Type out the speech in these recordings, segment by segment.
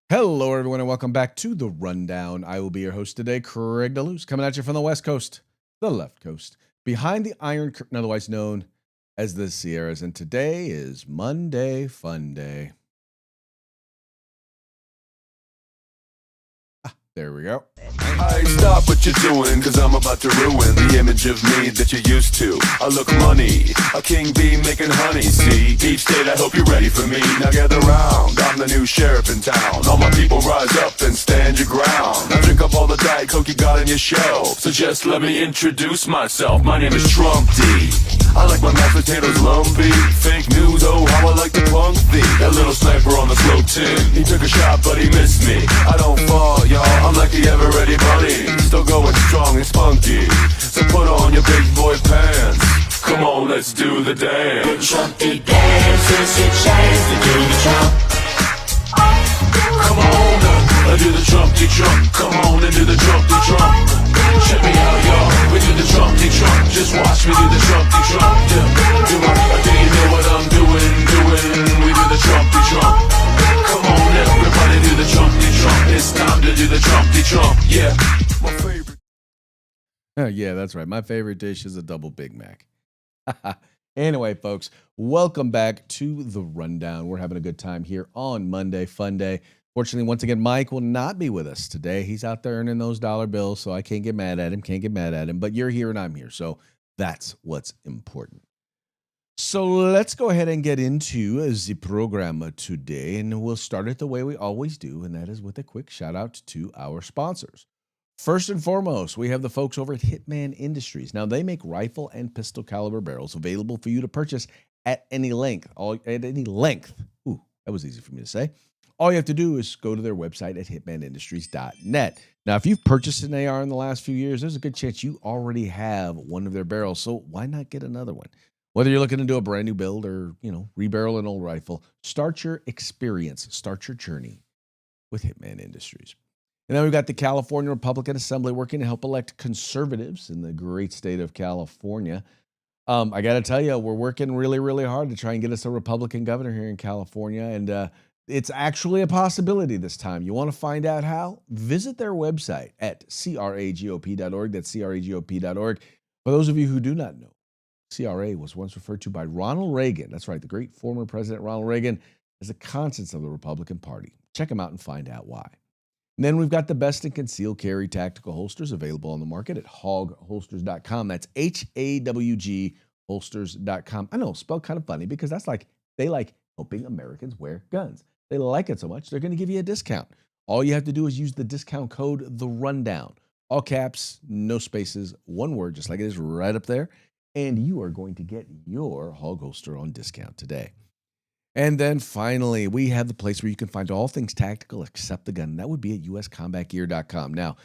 Hello, everyone, and welcome back to The Rundown. I will be your host today, Craig DeLuz, coming at you from the West Coast, the left coast, behind the Iron Curtain, otherwise known as the Sierras. And today is Monday Fun Day. There we go. Hey, stop what you're doing, cause I'm about to ruin the image of me that you're used to. I look money, a king bee making honey, see? Deep state, I hope you're ready for me. Now gather round, I'm the new sheriff in town. All my people rise up and stand your ground. Now drink up all the Diet Coke you got on your shelf. So just let me introduce myself, my name is Trump D. I like my mashed potatoes lumpy. Fake news, oh how I like to punk thee. That little sniper on the slow tin, he took a shot but he missed me. I don't fall, y'all, I'm like the ever ready bunny. Still going strong and spunky. So put on your big boy pants. Come on, let's do the dance. The Trumpy dance is your chance to do the Trump. Come on, do the Trumpy Trump. Come on and do the Trumpy Trump. Check me out, y'all. We do the Trumpy Trump. Just watch me do the Trumpy Trump. Yeah. Do you know what I'm doing? We do the Trumpy Trump. Come on, everybody do the Trumpy Trump. It's time to do the Trumpy Trump. Yeah. My favorite. Yeah, that's right. My favorite dish is a double Big Mac. Anyway, folks, welcome back to The Rundown. We're having a good time here on Monday Fun Day. Fortunately, once again, Mike will not be with us today. He's out there earning those dollar bills, so I can't get mad at him. But you're here and I'm here, so that's what's important. So let's go ahead and get into the program today, and we'll start it the way we always do, and that is with a quick shout out to our sponsors. First and foremost, we have the folks over at Hitman Industries. Now, they make rifle and pistol caliber barrels available for you to purchase at any length. Ooh, that was easy for me to say. All you have to do is go to their website at hitmanindustries.net. Now, if you've purchased an AR in the last few years, there's a good chance you already have one of their barrels, so why not get another one? Whether you're looking to do a brand new build or, rebarrel an old rifle, start your experience, start your journey with Hitman Industries. And then we've got the California Republican Assembly working to help elect conservatives in the great state of California. I got to tell you, we're working really, really hard to try and get us a Republican governor here in California. And it's actually a possibility this time. You want to find out how? Visit their website at cragop.org. That's cragop.org. For those of you who do not know, CRA was once referred to by Ronald Reagan. That's right, the great former President Ronald Reagan, as the conscience of the Republican Party. Check them out and find out why. And then we've got the best in concealed carry tactical holsters available on the market at hogholsters.com. That's HAWG holsters.com. I know, spelled kind of funny because that's like they like helping Americans wear guns. They like it so much, they're going to give you a discount. All you have to do is use the discount code The Rundown. All caps, no spaces, one word, just like it is right up there. And you are going to get your hog holster on discount today. And then finally, we have the place where you can find all things tactical except the gun. That would be at uscombatgear.com. Now,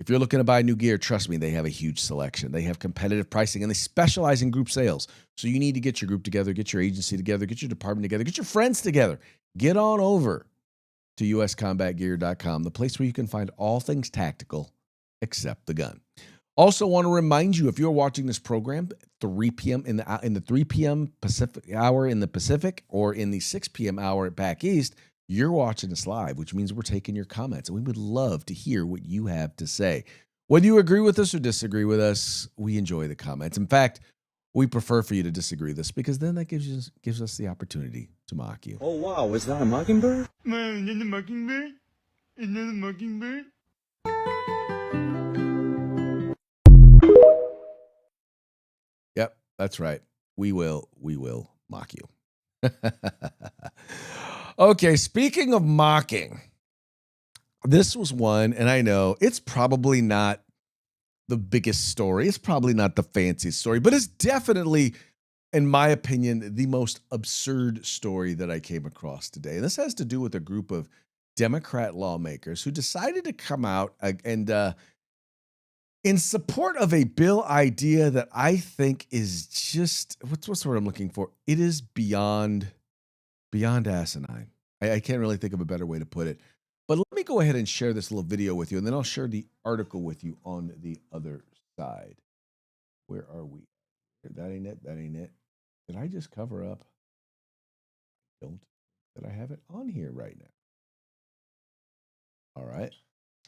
if you're looking to buy new gear, trust me, they have a huge selection. They have competitive pricing, and they specialize in group sales. So you need to get your group together, get your agency together, get your department together, get your friends together. Get on over to uscombatgear.com, the place where you can find all things tactical except the gun. Also want to remind you, if you're watching this program 3 p.m. in the 3 p.m. Pacific hour in the Pacific or in the 6 p.m. hour back east, you're watching us live, which means we're taking your comments, and we would love to hear what you have to say. Whether you agree with us or disagree with us, we enjoy the comments. In fact, we prefer for you to disagree with us because then that gives us the opportunity to mock you. Oh, wow, is that a mockingbird? Man, is that a mockingbird? Is that a mockingbird? Yep, that's right. We will mock you. Okay, speaking of mocking, this was one, and I know it's probably not the biggest story. It's probably not the fanciest story, but it's definitely, in my opinion, the most absurd story that I came across today. And this has to do with a group of Democrat lawmakers who decided to come out and in support of a bill idea that I think is just, what's the word I'm looking for? It is beyond asinine. I can't really think of a better way to put it. But let me go ahead and share this little video with you, and then I'll share the article with you on the other side. Where are we? That ain't it. Did I just cover up? Don't. That I have it on here right now. All right.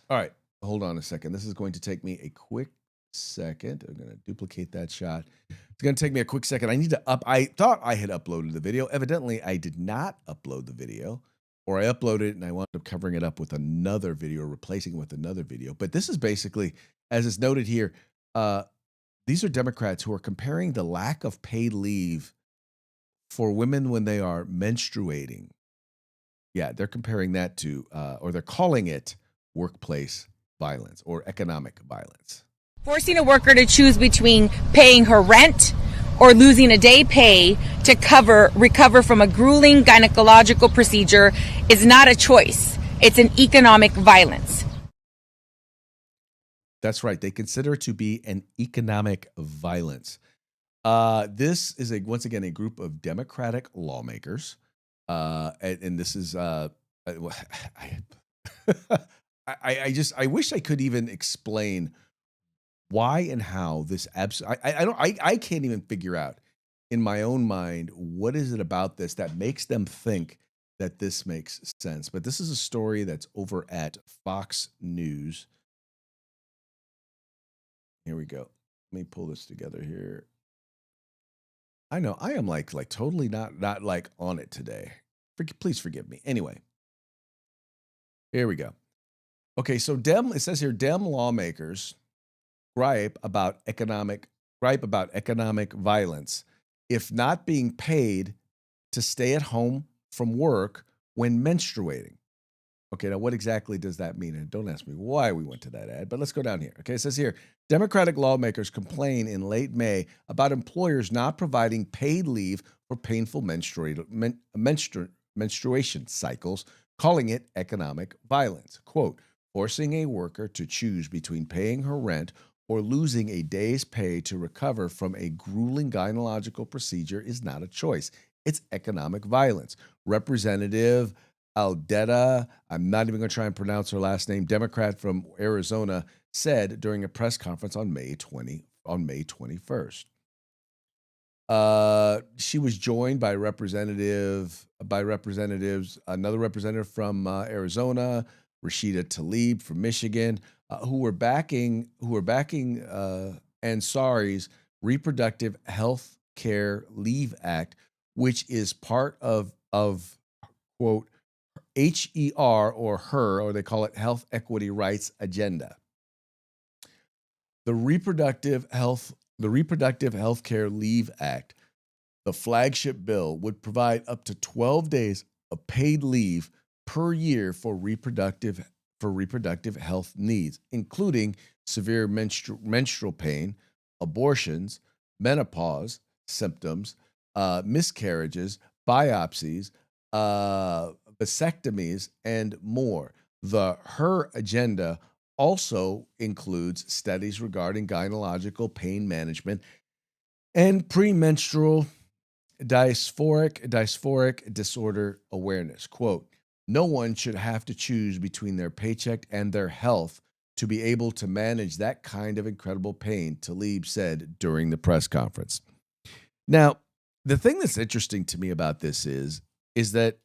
All right. Hold on a second. This is going to take me a quick second. I'm going to duplicate that shot. It's going to take me a quick second. I thought I had uploaded the video. Evidently, I did not upload the video, or I uploaded it and I wound up covering it up with another video, replacing it with another video. But this is basically, as is noted here, these are Democrats who are comparing the lack of paid leave for women when they are menstruating. Yeah, they're comparing that to, or they're calling it workplace violence or economic violence. Forcing a worker to choose between paying her rent or losing a day pay to recover from a grueling gynecological procedure is not a choice. It's an economic violence. That's right. They consider it to be an economic violence. This is once again a group of Democratic lawmakers, and this is I wish I could even explain why and how this I can't even figure out in my own mind what is it about this that makes them think that this makes sense. But this is a story that's over at Fox News. Here we go. Let me pull this together here. I know I am like totally not like on it today. Please forgive me. Anyway, here we go. Okay, so it says here, Dem lawmakers gripe about economic violence if not being paid to stay at home from work when menstruating. Okay, now what exactly does that mean? And don't ask me why we went to that ad, but let's go down here. Okay, it says here, Democratic lawmakers complain in late May about employers not providing paid leave for painful menstruation cycles, calling it economic violence. Quote, forcing a worker to choose between paying her rent or losing a day's pay to recover from a grueling gynecological procedure is not a choice. It's economic violence. Representative Aldeta, I'm not even going to try and pronounce her last name, Democrat from Arizona, said during a press conference on May 21st. She was joined by representatives, another representative from Arizona, Rashida Tlaib from Michigan, who were backing Ansari's Reproductive Health Care Leave Act, which is part of quote HER or they call it Health Equity Rights Agenda. The Reproductive Health Care Leave Act, the flagship bill, would provide up to 12 days of paid leave per year for reproductive health needs, including severe menstrual pain, abortions, menopause symptoms, miscarriages, biopsies, vasectomies, and more. The HER agenda also includes studies regarding gynecological pain management and premenstrual dysphoric disorder awareness. Quote, no one should have to choose between their paycheck and their health to be able to manage that kind of incredible pain, Tlaib said during the press conference. Now, the thing that's interesting to me about this is that,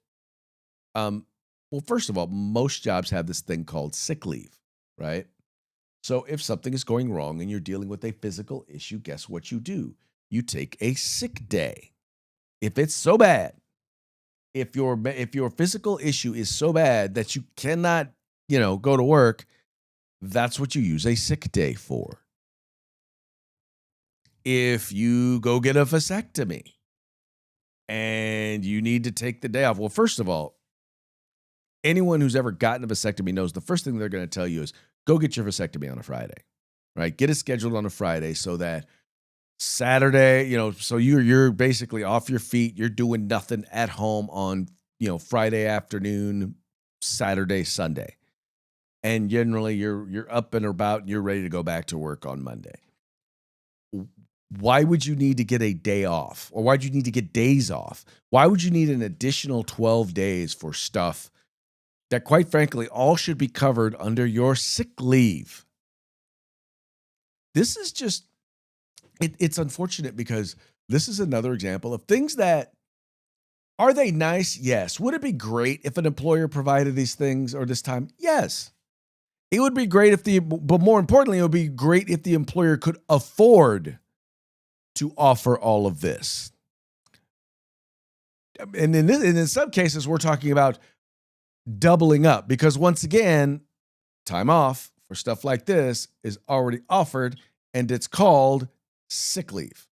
well, first of all, most jobs have this thing called sick leave, right? So if something is going wrong and you're dealing with a physical issue, guess what you do? You take a sick day. If it's so bad, if your physical issue is so bad that you cannot, go to work, that's what you use a sick day for. If you go get a vasectomy and you need to take the day off, well, first of all, anyone who's ever gotten a vasectomy knows the first thing they're going to tell you is go get your vasectomy on a Friday, right? Get it scheduled on a Friday so that Saturday, so you're basically off your feet. You're doing nothing at home on, Friday afternoon, Saturday, Sunday. And generally you're up and about and you're ready to go back to work on Monday. Why would you need to get a day off? Or why would you need to get days off? Why would you need an additional 12 days for stuff that, quite frankly, all should be covered under your sick leave? This is just, it's unfortunate because this is another example of things that Are they nice? Yes. Would it be great if an employer provided these things or this time? Yes. It would be great but more importantly, it would be great if the employer could afford to offer all of this. And in some cases, we're talking about doubling up because once again, time off for stuff like this is already offered and it's called sick leave.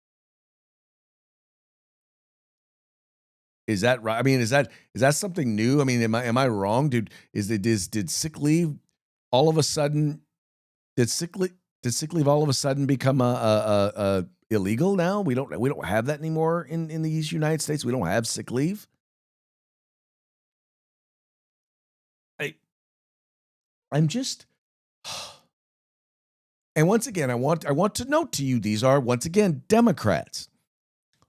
Is that right? I mean, is that something new? I mean, am I wrong, dude? Did sick leave all of a sudden did sick leave all of a sudden become a illegal now? We don't have that anymore in the United States. We don't have sick leave. I'm just and once again, I want to note to you, these are once again Democrats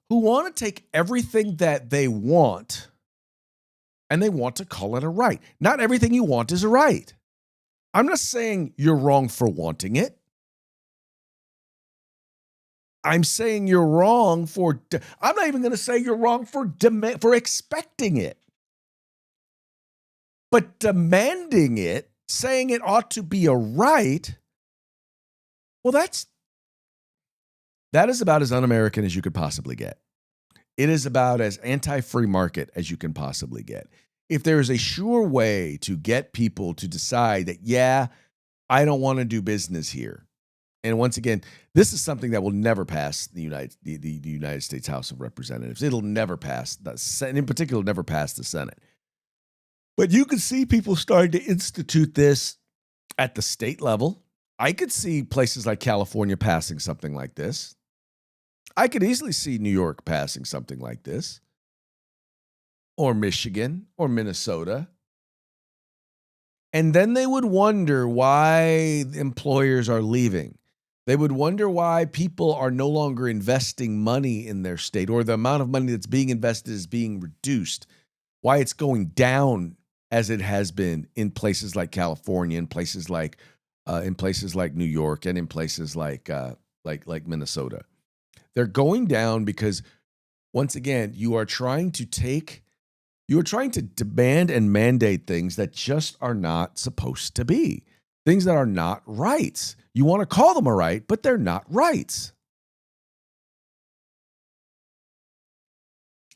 who want to take everything that they want and they want to call it a right. Not everything you want is a right. I'm not saying you're wrong for wanting it. I'm saying you're wrong I'm not even going to say you're wrong for expecting it. But demanding it, saying it ought to be a right, well, that is about as un-American as you could possibly get. It is about as anti-free market as you can possibly get. If there is a sure way to get people to decide that, yeah, I don't want to do business here. And once again, this is something that will never pass the United States House of Representatives. It'll never pass the Senate, in particular, never pass the Senate. But you can see people starting to institute this at the state level. I could see places like California passing something like this. I could easily see New York passing something like this, or Michigan, or Minnesota. And then they would wonder why employers are leaving. They would wonder why people are no longer investing money in their state, or the amount of money that's being invested is being reduced, why it's going down as it has been in places like California, in places like New York, and in places like Minnesota. They're going down because, once again, you are trying to demand and mandate things that just are not supposed to be, things that are not rights. You want to call them a right, but they're not rights.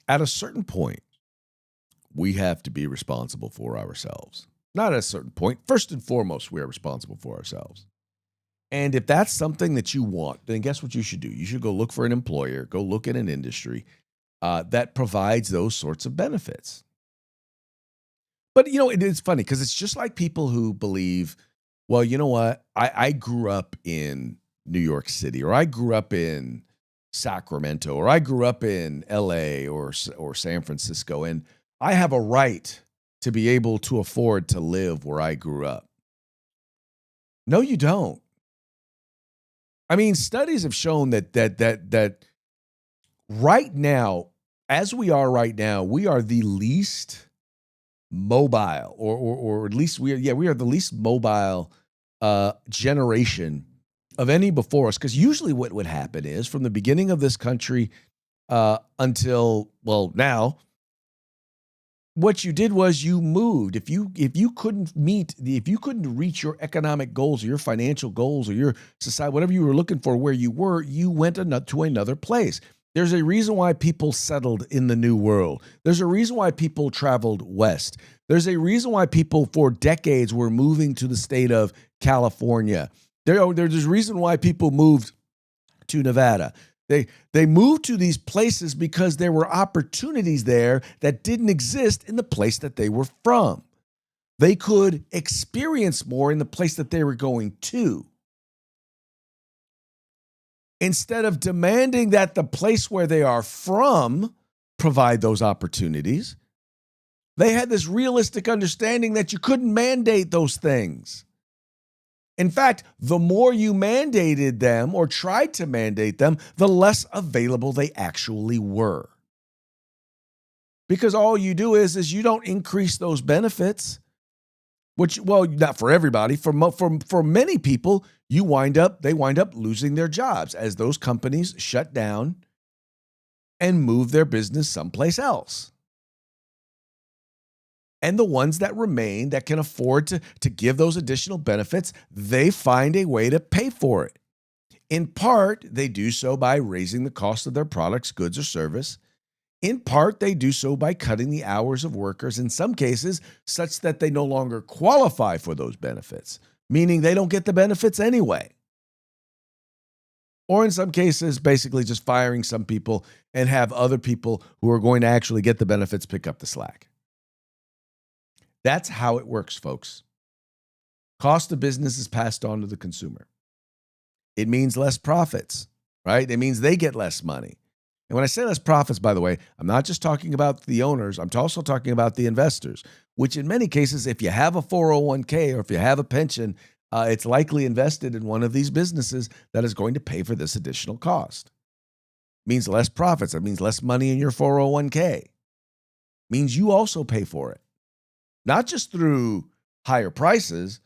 At a certain point, we have to be responsible for ourselves. Not at a certain point. First and foremost, we are responsible for ourselves. And if that's something that you want, then guess what you should do? You should go look for an employer, go look at an industry that provides those sorts of benefits. But, it's funny because it's just like people who believe, well, you know what? I grew up in New York City, or I grew up in Sacramento, or I grew up in LA or San Francisco, and I have a right to be able to afford to live where I grew up. No, you don't. I mean, studies have shown that right now, as we are right now, we are the least mobile, or at least we are the least mobile generation of any before us. Because usually what would happen is, from the beginning of this country until, well, now, what you did was you moved. If you couldn't reach your economic goals or your financial goals or your society, whatever you were looking for, where you were, you went to another place. There's a reason why people settled in the New World. There's a reason why people traveled west. There's a reason why people for decades were moving to the state of California. There's a reason why people moved to Nevada. They moved to these places because there were opportunities there that didn't exist in the place that they were from. They could experience more in the place that they were going to, instead of demanding that the place where they are from provide those opportunities. They had this realistic understanding that you couldn't mandate those things. In fact, the more you mandated them or tried to mandate them, the less available they actually were. Because all you do is you don't increase those benefits, which, well, not for everybody. For many people, they wind up losing their jobs as those companies shut down and move their business someplace else. And the ones that remain that can afford to give those additional benefits, they find a way to pay for it. In part, they do so by raising the cost of their products, goods, or service. In part, they do so by cutting the hours of workers, in some cases, such that they no longer qualify for those benefits, meaning they don't get the benefits anyway. Or in some cases, basically just firing some people and have other people who are going to actually get the benefits pick up the slack. That's how it works, folks. Cost of business is passed on to the consumer. It means less profits, right? It means they get less money. And when I say less profits, by the way, I'm not just talking about the owners. I'm also talking about the investors, which in many cases, if you have a 401k or if you have a pension, it's likely invested in one of these businesses that is going to pay for this additional cost. It means less profits. It means less money in your 401k. It means you also pay for it. Not just through higher prices,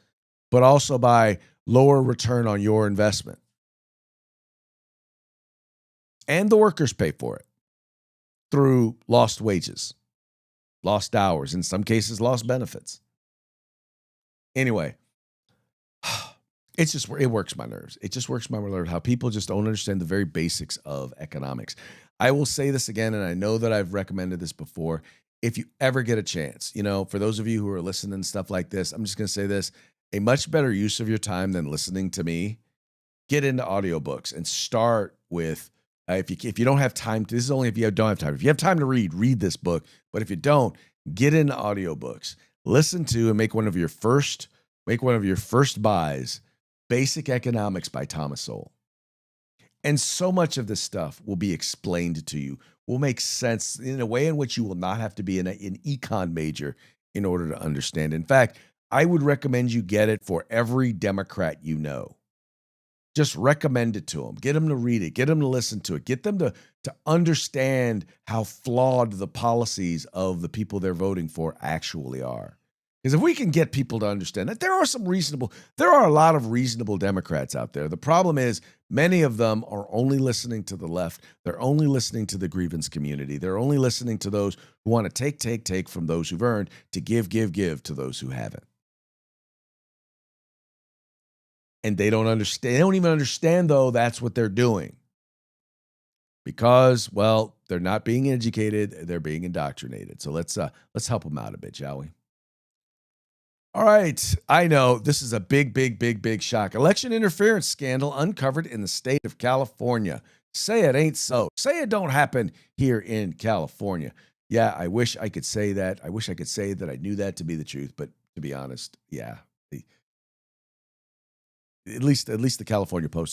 but also by lower return on your investment. And the workers pay for it through lost wages, lost hours, in some cases, lost benefits. Anyway, it works my nerves. It just works my nerves how people just don't understand the very basics of economics. I will say this again, and I know that I've recommended this before. If you ever get a chance, for those of you who are listening and stuff like this, I'm just going to say this. A much better use of your time than listening to me, get into audiobooks and start with, if you don't have time, this is only if you don't have time. If you have time to read this book. But if you don't, get into audiobooks. Listen to and make one of your first buys, Basic Economics by Thomas Sowell. And so much of this stuff will be explained to you, will make sense in a way in which you will not have to be an econ major in order to understand. In fact, I would recommend you get it for every Democrat you know. Just recommend it to them. Get them to read it. Get them to listen to it. Get them to understand how flawed the policies of the people they're voting for actually are. Because if we can get people to understand that there are a lot of reasonable Democrats out there. The problem is many of them are only listening to the left. They're only listening to the grievance community. They're only listening to those who want to take from those who've earned to give to those who haven't. And they don't understand. They don't even understand, though, that's what they're doing. Because, well, they're not being educated. They're being indoctrinated. So let's help them out a bit, shall we? All right. I know this is a big shock. Election interference scandal uncovered in the state of California. Say it ain't so. Say it don't happen here in California. Yeah, I wish I could say that. I wish I could say that I knew that to be the truth. But to be honest, yeah. At least the California Post